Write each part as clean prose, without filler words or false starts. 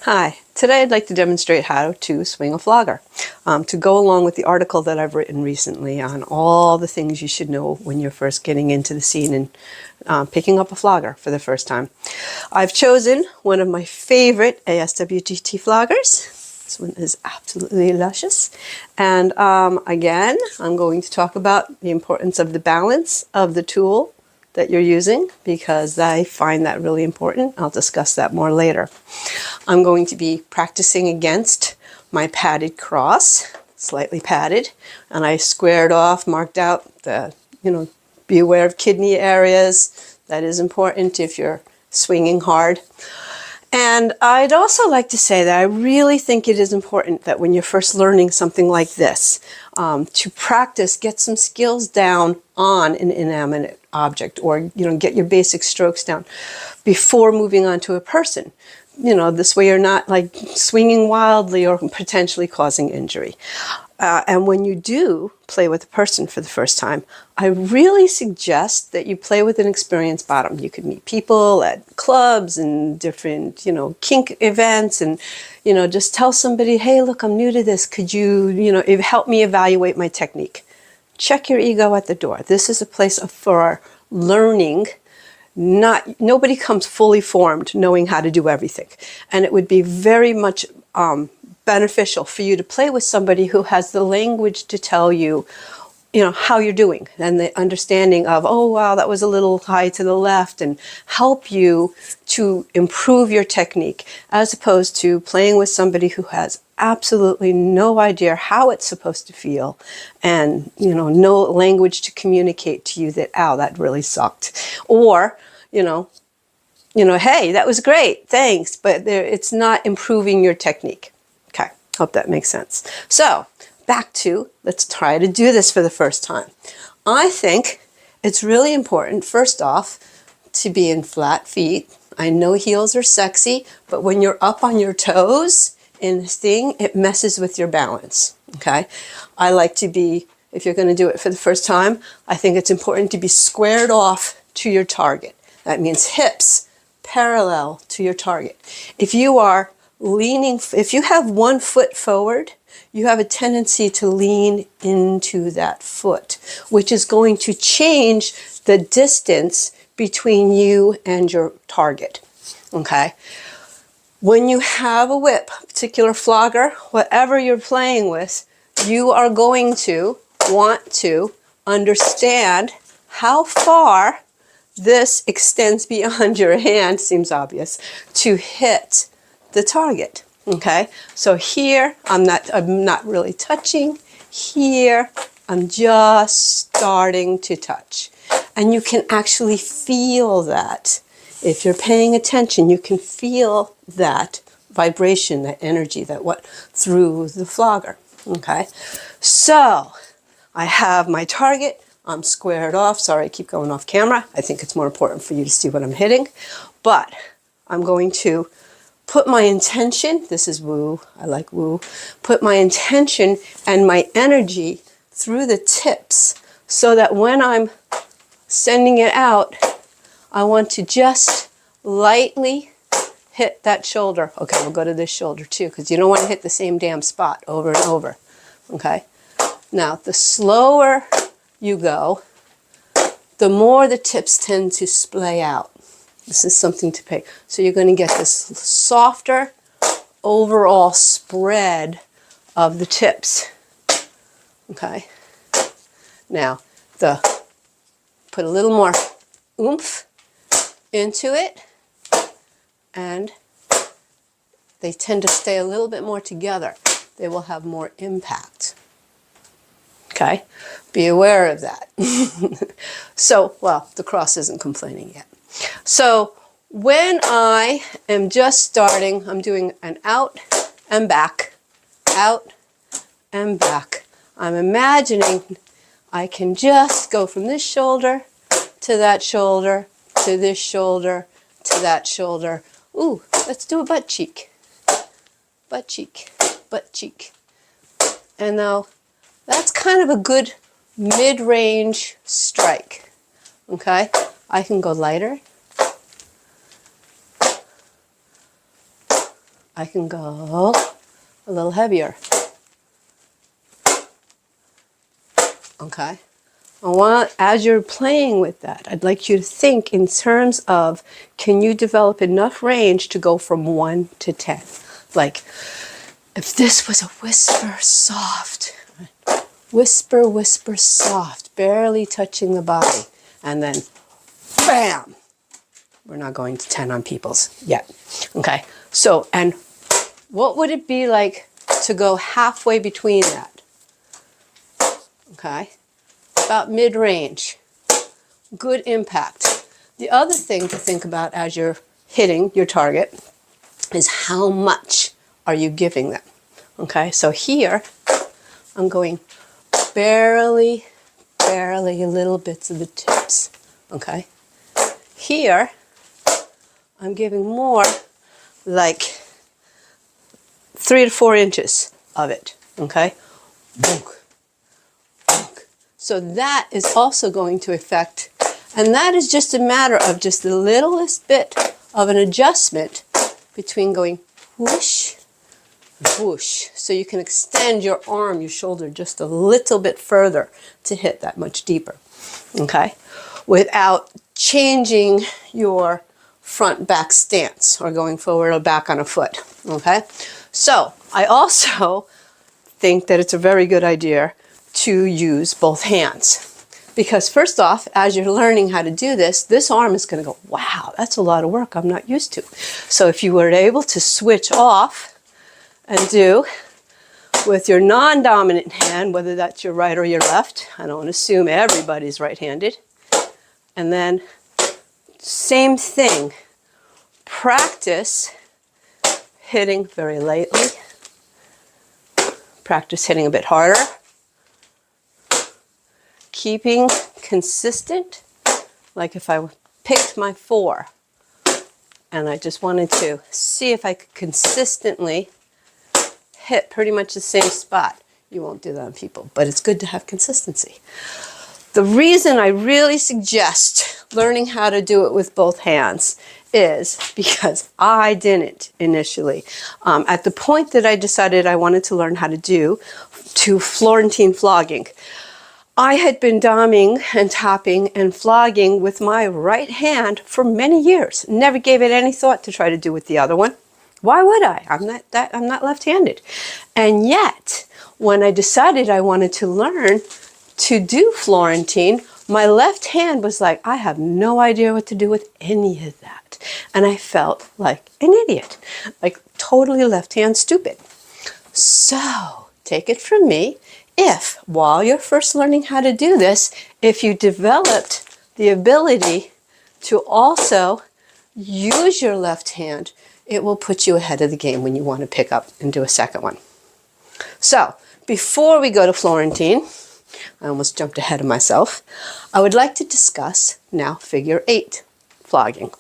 Hi, today I'd like to demonstrate how to swing a flogger to go along with the article that I've written recently on all the things you should know when you're first getting into the scene and picking up a flogger for the first time. I've chosen one of my favorite ASWGT floggers. This one is absolutely luscious. And again, I'm going to talk about the importance of the balance of the tool that you're using because I find that really important. I'll discuss that more later. I'm going to be practicing against my padded cross, slightly padded, and I squared off, marked out the, be aware of kidney areas. That is important if you're swinging hard. And I'd also like to say that I really think it is important that when you're first learning something like this, to practice, get some skills down on an inanimate object, or get your basic strokes down before moving on to a person. This way you're not like swinging wildly or potentially causing injury. And when you do play with a person for the first time, I really suggest that you play with an experienced bottom. You could meet people at clubs and different, kink events, and, just tell somebody, hey, look, I'm new to this. Could you, help me evaluate my technique? Check your ego at the door. This is a place for learning. Nobody comes fully formed knowing how to do everything. And it would be very much beneficial for you to play with somebody who has the language to tell you, how you're doing, and the understanding of, oh, wow, that was a little high to the left, and help you to improve your technique, as opposed to playing with somebody who has absolutely no idea how it's supposed to feel, and, no language to communicate to you that, ow, that really sucked. Or, hey, that was great, thanks, but it's not improving your technique. Okay, hope that makes sense. So, back to, let's try to do this for the first time. I think it's really important, first off, to be in flat feet. I know heels are sexy, but when you're up on your toes in this thing, it messes with your balance, okay? I like to be, if you're going to do it for the first time, I think it's important to be squared off to your target. That means hips parallel to your target. If you are leaning, if you have one foot forward, you have a tendency to lean into that foot, which is going to change the distance between you and your target, okay? When you have a whip, a particular flogger, whatever you're playing with, you are going to want to understand how far this extends beyond your hand, seems obvious, to hit the target. Okay, so here I'm not really touching. Here I'm just starting to touch, and you can actually feel that. If you're paying attention, you can feel that vibration, that energy, that what through the flogger. Okay, so I have my target. I'm squared off. Sorry, I keep going off camera. I think it's more important for you to see what I'm hitting, but I'm going to put my intention, this is woo, I like woo, put my intention and my energy through the tips so that when I'm sending it out, I want to just lightly hit that shoulder. Okay, we'll go to this shoulder too, because you don't want to hit the same damn spot over and over. Okay, now the slower you go, the more the tips tend to splay out. This is something to pay. So you're going to get this softer overall spread of the tips. Okay. Now, put a little more oomph into it, and they tend to stay a little bit more together. They will have more impact. Okay. Be aware of that. So, well, the cross isn't complaining yet. So when I am just starting, I'm doing an out and back, out and back. I'm imagining I can just go from this shoulder to that shoulder, to this shoulder, to that shoulder. Ooh, let's do a butt cheek. Butt cheek, butt cheek. And now that's kind of a good mid-range strike, okay? I can go lighter. I can go a little heavier. Okay? As you're playing with that, I'd like you to think in terms of, can you develop enough range to go from 1 to 10? Like, if this was a whisper soft, whisper, whisper soft, barely touching the body, and then bam! We're not going to 10 on people's yet. Okay, so, and what would it be like to go halfway between that? Okay, about mid-range. Good impact. The other thing to think about as you're hitting your target is how much are you giving them? Okay, so here I'm going barely little bits of the tips. Okay, here I'm giving more, like 3 to 4 inches of it. Okay, so that is also going to affect, and that is just a matter of just the littlest bit of an adjustment between going whoosh, whoosh. So you can extend your arm, your shoulder just a little bit further to hit that much deeper, okay? Without changing your front back stance or going forward or back on a foot, okay? So I also think that it's a very good idea to use both hands. Because first off, as you're learning how to do this, this arm is going to go, wow, that's a lot of work I'm not used to. So if you were able to switch off and do with your non-dominant hand, whether that's your right or your left, I don't assume everybody's right-handed, and then same thing, practice hitting very lightly, practice hitting a bit harder, keeping consistent. Like if I picked my 4 and I just wanted to see if I could consistently hit pretty much the same spot. You won't do that on people, but it's good to have consistency. The reason I really suggest learning how to do it with both hands is because I didn't initially. At the point that I decided I wanted to learn how to do Florentine flogging, I had been doming and tapping and flogging with my right hand for many years. Never gave it any thought to try to do with the other one. Why would I? I'm not left-handed. And yet, when I decided I wanted to learn to do Florentine, my left hand was like, I have no idea what to do with any of that. And I felt like an idiot, like totally left hand stupid. So, take it from me, if while you're first learning how to do this, if you developed the ability to also use your left hand, it will put you ahead of the game when you want to pick up and do a second one. So, before we go to Florentine, I almost jumped ahead of myself, I would like to discuss now figure 8 flogging.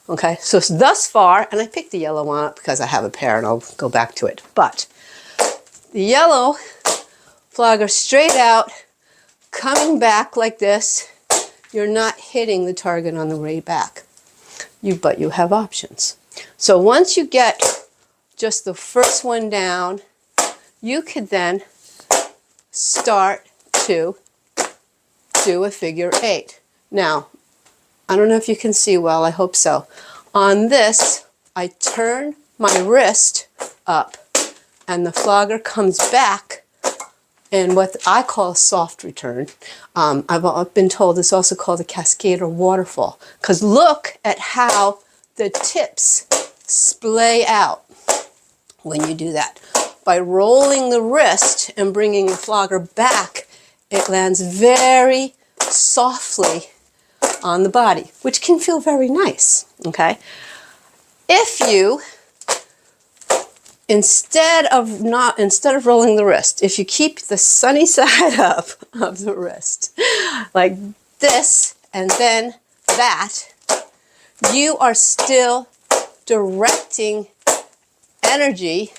Okay, so thus far, and I picked the yellow one up because I have a pair and I'll go back to it, but the yellow flogger straight out, coming back like this, you're not hitting the target on the way back. But you have options. So once you get just the first one down, you could then start to do a figure 8. Now, I don't know if you can see well, I hope so. On this, I turn my wrist up and the flogger comes back in what I call a soft return. I've been told it's also called a cascade or waterfall, because look at how the tips splay out when you do that. By rolling the wrist and bringing the flogger back, it lands very softly on the body, which can feel very nice, okay? If you, instead of rolling the wrist, if you keep the sunny side up of the wrist, like this and then that, you are still directing energy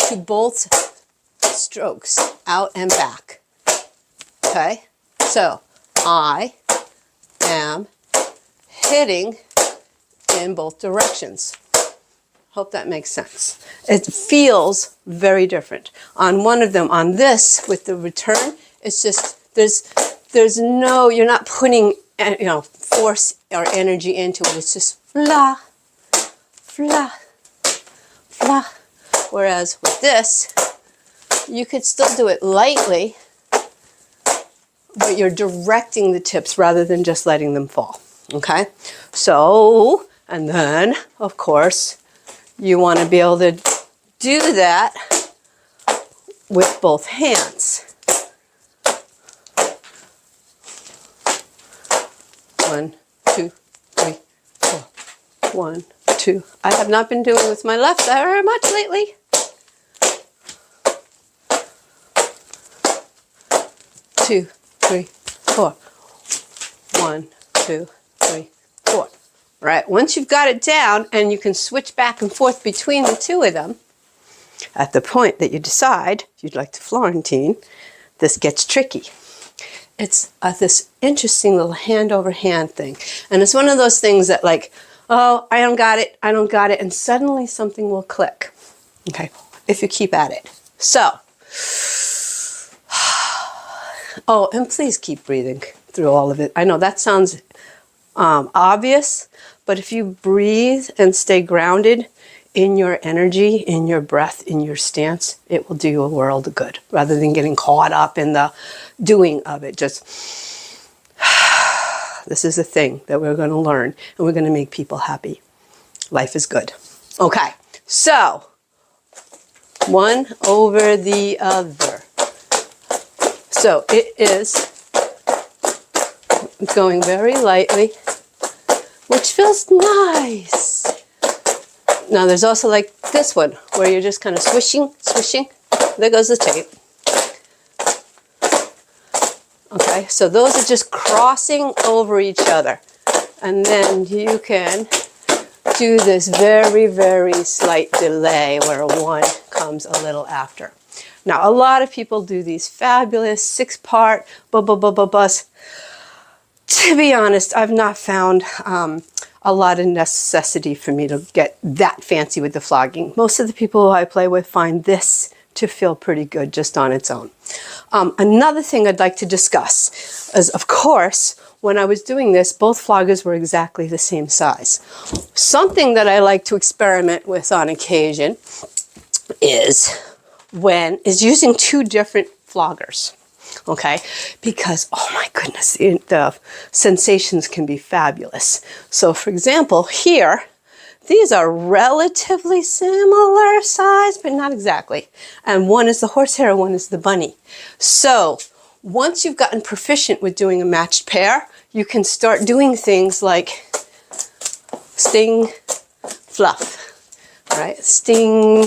to both strokes, out and back. Okay? So, I am hitting in both directions. Hope that makes sense. It feels very different. On one of them, on this, with the return, it's just, there's no, you're not putting, force or energy into it. It's just fla, fla, fla. Whereas with this, you could still do it lightly, but you're directing the tips rather than just letting them fall. Okay? So, and then, of course, you want to be able to do that with both hands. 1, 2, 3, 4. 1, 2. I have not been doing with my left very much lately. 2, 3, 4. 1, 2, 3, 4. Right, once you've got it down and you can switch back and forth between the two of them, at the point that you decide you'd like to Florentine, this gets tricky. It's this interesting little hand over hand thing. And it's one of those things that like, oh, I don't got it, and suddenly something will click, okay, if you keep at it. So, oh, and please keep breathing through all of it. I know that sounds obvious, but if you breathe and stay grounded in your energy, in your breath, in your stance, it will do you a world of good rather than getting caught up in the doing of it. Just, this is a thing that we're going to learn and we're going to make people happy. Life is good. Okay, so one over the other. So it is going very lightly, which feels nice. Now there's also like this one where you're just kind of swishing, swishing. There goes the tape. Okay, so those are just crossing over each other. And then you can do this very, very slight delay where one comes a little after. Now, a lot of people do these fabulous 6-part bus. To be honest, I've not found a lot of necessity for me to get that fancy with the flogging. Most of the people who I play with find this to feel pretty good just on its own. Another thing I'd like to discuss is, of course, when I was doing this, both floggers were exactly the same size. Something that I like to experiment with on occasion is using 2 different floggers. Okay, because, oh my goodness, the sensations can be fabulous. So for example, here, these are relatively similar size, but not exactly. And one is the horsehair, one is the bunny. So once you've gotten proficient with doing a matched pair, you can start doing things like sting, fluff, right? Sting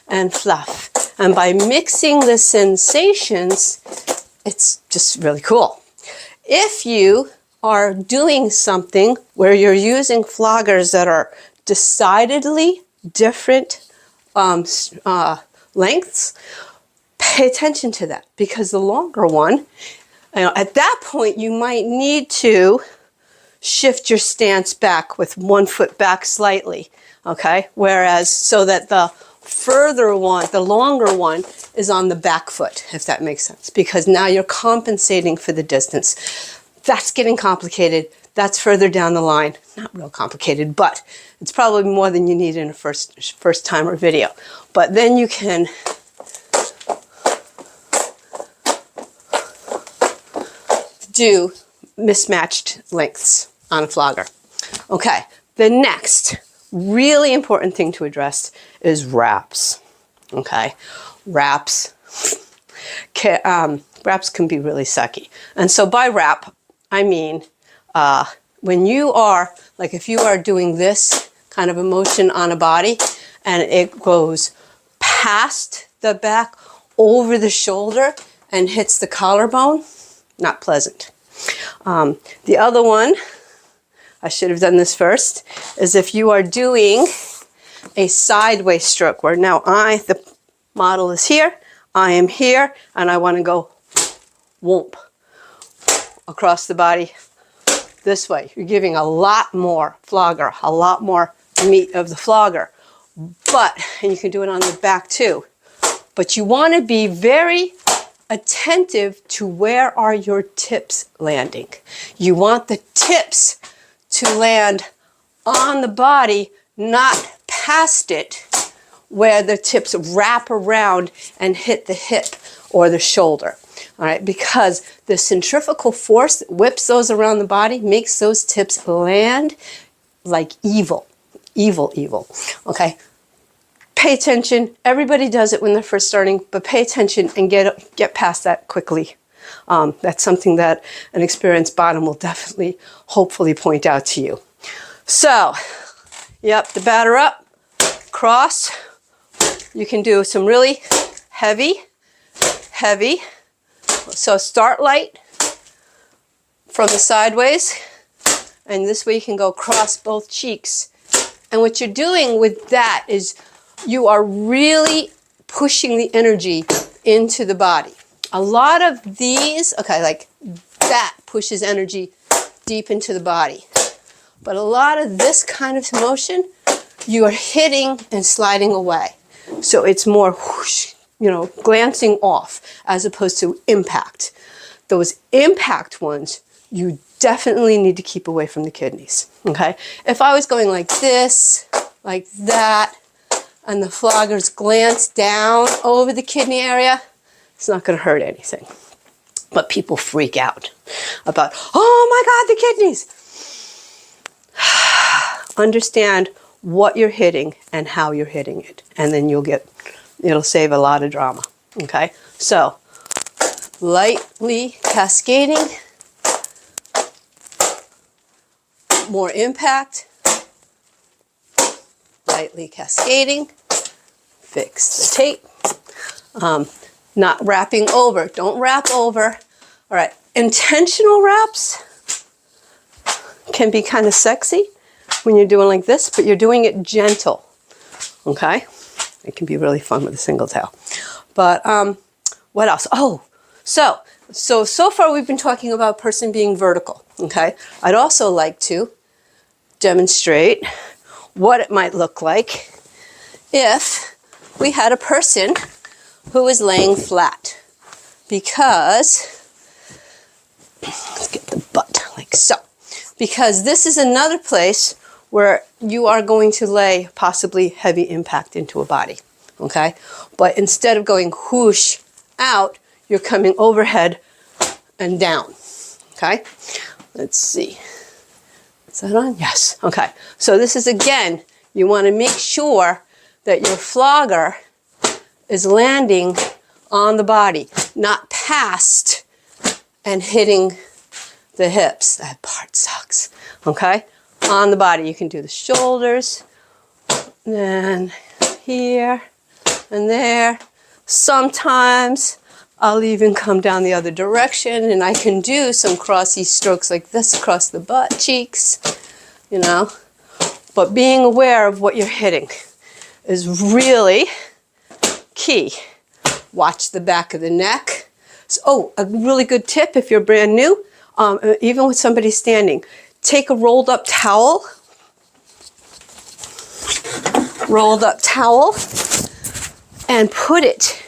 and fluff. And by mixing the sensations, it's just really cool. If you are doing something where you're using floggers that are decidedly different lengths, pay attention to that, because the longer one, at that point you might need to shift your stance back with one foot back slightly, okay? Whereas, so that the further one, the longer one, is on the back foot, if that makes sense, because now you're compensating for the distance. That's getting complicated. That's further down the line. Not real complicated, but it's probably more than you need in a first timer video. But then you can do mismatched lengths on a flogger. Okay, the next really important thing to address is wraps. Okay, wraps can be really sucky. And so by wrap, I mean when you are, like if you are doing this kind of a motion on a body and it goes past the back, over the shoulder, and hits the collarbone, not pleasant. The other one, I should have done this first, is if you are doing a sideways stroke where now the model is here, I am here, and I want to go whoomp across the body this way. You're giving a lot more flogger, a lot more meat of the flogger. and you can do it on the back too, but you want to be very attentive to where are your tips landing. You want the tips to land on the body, not past it, where the tips wrap around and hit the hip or the shoulder. All right, because the centrifugal force that whips those around the body makes those tips land like evil. Okay? Pay attention. Everybody does it when they're first starting, but pay attention and get past that quickly. That's something that an experienced bottom will definitely, hopefully point out to you. So, yep, the batter up, cross. You can do some really heavy. So start light from the sideways, and this way you can go across both cheeks. And what you're doing with that is you are really pushing the energy into the body. A lot of these, okay, like that pushes energy deep into the body. But a lot of this kind of motion, you are hitting and sliding away. So it's more whoosh, glancing off as opposed to impact. Those impact ones, you definitely need to keep away from the kidneys, okay? If I was going like this, like that, and the floggers glance down over the kidney area, it's not going to hurt anything. But people freak out about, oh my God, the kidneys. Understand what you're hitting and how you're hitting it. And then it'll save a lot of drama, okay? So, lightly cascading, more impact, lightly cascading, fix the tape, not wrapping over, don't wrap over. All right, intentional wraps can be kind of sexy when you're doing like this, but you're doing it gentle, okay? It can be really fun with a single tail. But what else? Oh, so far we've been talking about a person being vertical, okay? I'd also like to demonstrate what it might look like if we had a person who is laying flat. Because, let's get the butt like so. Because this is another place where you are going to lay possibly heavy impact into a body, okay? But instead of going whoosh out, you're coming overhead and down, okay? Let's see. Is that on? Yes, okay. So this is, again, you want to make sure that your flogger is landing on the body, not past and hitting the hips. That part sucks, okay? On the body, you can do the shoulders, and here and there. Sometimes I'll even come down the other direction and I can do some crossy strokes like this across the butt cheeks, But being aware of what you're hitting is really key. Watch the back of the neck. So, a really good tip if you're brand new, even with somebody standing, take a rolled up towel, and put it,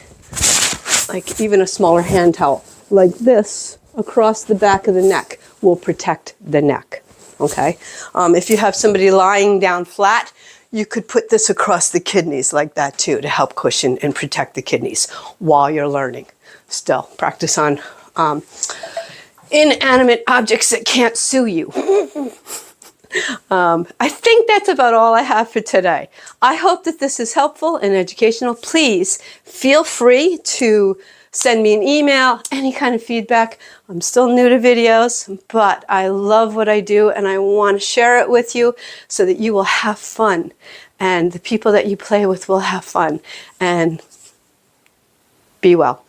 like even a smaller hand towel, like this, across the back of the neck will protect the neck, okay? If you have somebody lying down flat, you could put this across the kidneys like that too to help cushion and protect the kidneys while you're learning. Still, practice on inanimate objects that can't sue you. I think that's about all I have for today. I hope that this is helpful and educational. Please feel free to send me an email, any kind of feedback. I'm still new to videos, but I love what I do and I want to share it with you so that you will have fun and the people that you play with will have fun. And be well.